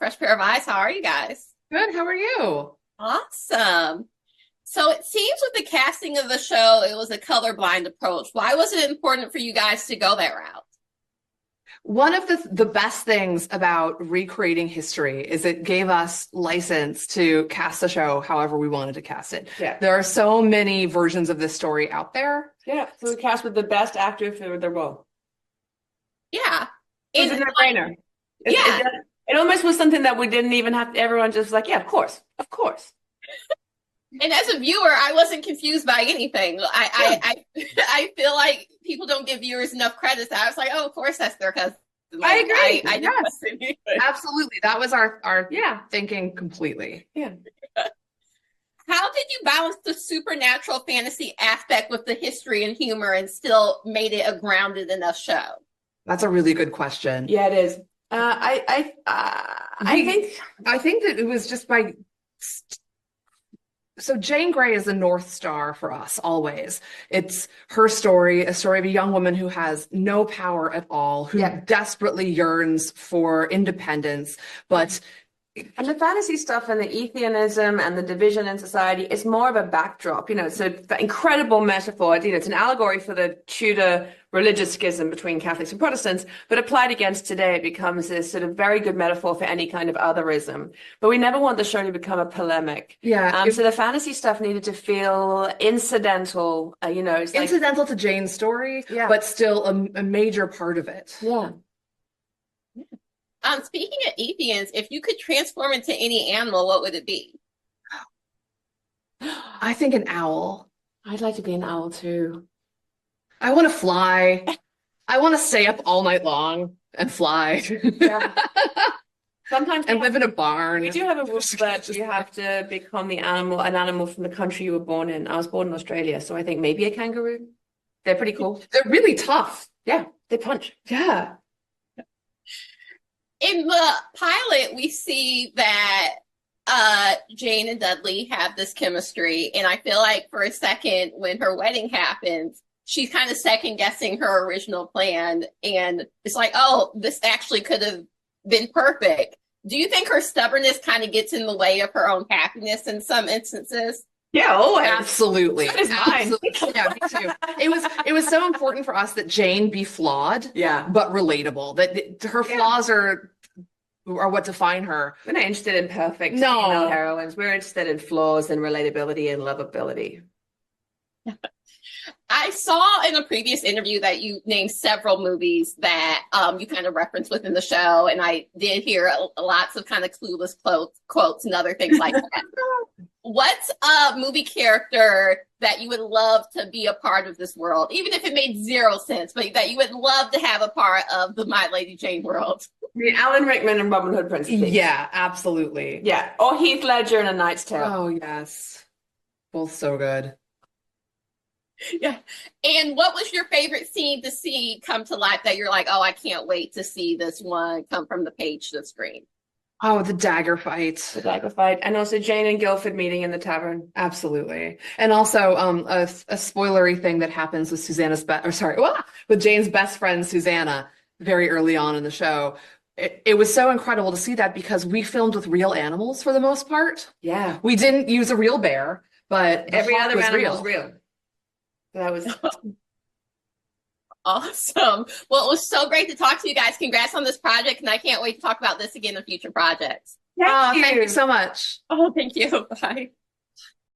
fresh pair of eyes. How are you guys? Good. How are you? Awesome. So it seems with the casting of the show, it was a colorblind approach. Why was it important for you guys to go that route? One of the best things about recreating history is it gave us license to cast the show however we wanted to cast it. Yeah. There are so many versions of this story out there. Yeah. So we cast with the best actor for the role. Yeah. It's a no-brainer. Yeah. It almost was something that we didn't even have to, everyone just like, yeah, of course. Of course. And as a viewer, I wasn't confused by anything. I feel like people don't give viewers enough credit. I was like, oh, of course that's their cousin. I agree. I didn't question anything. Absolutely. That was our thinking completely. Yeah. How did you balance the supernatural fantasy aspect with the history and humor and still made it a grounded enough show? That's a really good question. Yeah, it is. I think that it was just by. So Jane Grey is the North Star for us always. It's her story, a story of a young woman who has no power at all, who desperately yearns for independence, but and the fantasy stuff and the Atheism and the division in society is more of a backdrop. It's an incredible metaphor. It's an allegory for the Tudor religious schism between Catholics and Protestants, but applied against today, it becomes this sort of very good metaphor for any kind of otherism. But we never want the show to become a polemic. Yeah. So the fantasy stuff needed to feel incidental. It's incidental to Jane's story, but still a major part of it. Yeah. Speaking of Atheians, if you could transform into any animal, what would it be? I think an owl. I'd like to be an owl too. I want to fly. I want to stay up all night long and fly. Yeah. Sometimes and live in a barn. We do have a rule that you have to become an animal from the country you were born in. I was born in Australia, so I think maybe a kangaroo. They're pretty cool. They're really tough. Yeah, they punch. Yeah. In the pilot, we see that Jane and Dudley have this chemistry, and I feel like for a second when her wedding happens, she's kind of second guessing her original plan, and it's like, oh, this actually could have been perfect. Do you think her stubbornness kind of gets in the way of her own happiness in some instances? Yeah, always. Absolutely. So does mine. Yeah, me too. It was so important for us that Jane be flawed, but relatable. That her flaws are what define her. We're not interested in perfect female heroines. We're interested in flaws and relatability and lovability. I saw in a previous interview that you named several movies that you kind of referenced within the show, and I did hear lots of kind of Clueless quotes and other things like that. What's a movie character that you would love to be a part of this world, even if it made zero sense, but that you would love to have a part of the My Lady Jane world? I mean, Alan Rickman and Robin Hood, Prince of Thieves. Yeah, absolutely. Yeah, or Heath Ledger in A Knight's Tale. Oh, yes. Both so good. Yeah. And what was your favorite scene to see come to life that you're like, oh, I can't wait to see this one come from the page to the screen? Oh, the dagger fight. The dagger fight. And also Jane and Guildford meeting in the tavern. Absolutely. And also a spoilery thing that happens with with Jane's best friend, Susannah, very early on in the show. It was so incredible to see that because we filmed with real animals for the most part. Yeah. We didn't use a real bear, but every other animal was real. That was awesome. Well, it was so great to talk to you guys. Congrats on this project, and I can't wait to talk about this again in future projects. Thank you so much. Oh, thank you. Bye.